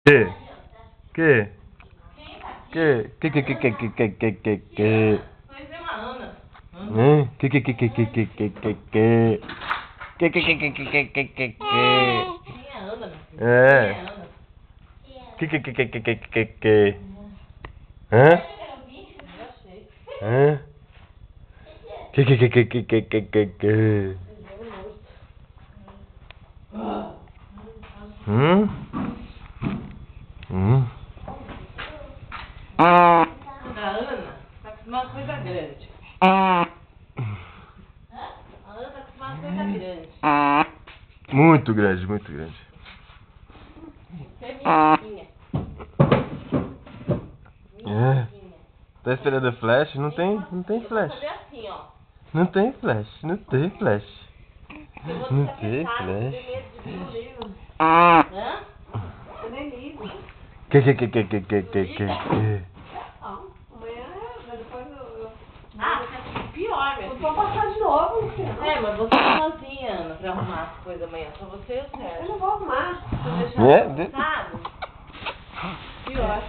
Que? Que? Que? É. Hã? Hã? A Ana tá acostumada com coisa grande. A Ana tá acostumada com coisa grande. Muito grande, muito grande. É. Tá esperando flash? Não tem flash. Fazer assim, ó. Não tem flash, não tem flash. Não tem flash. Hã? Eu nem ligo. Que? Amanhã, depois eu... Ah, pior, meu Eu filho. vou passar de novo, Luciano. É, mas você sozinha, Ana, pra arrumar as coisas amanhã. Só você e o Eu Sérgio. não vou arrumar. Se eu deixar É? bagunçado, pior.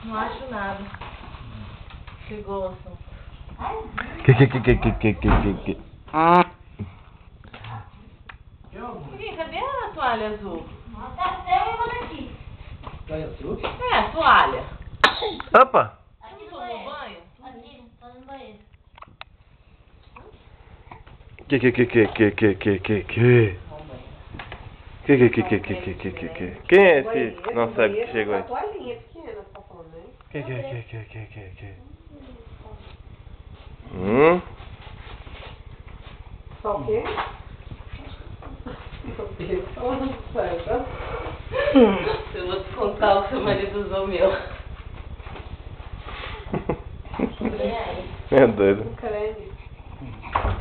Não acho nada. Que gostam. Que? Ih, cadê a toalha azul? Tá seu e aqui. É, a toalha. Opa! Aqui no Tomou banheiro. banho? Aqui, tô no banheiro. Que? Quem é esse não sabe que chegou aí? A toalhinha pequena, tá falando, né? Que? Só o quê? Meu Deus, falando sério. Eu vou te contar o que seu marido usou meu. É doido. Um creme.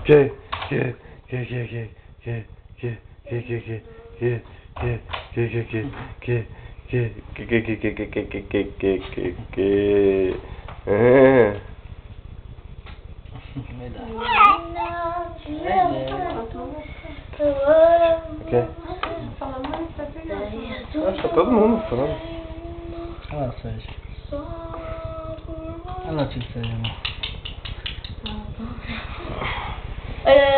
Que? Falando, mas tá pegando. Acho que tá todo mundo falando. Olha lá, Sérgio. Olha lá, tio Sérgio. Ai.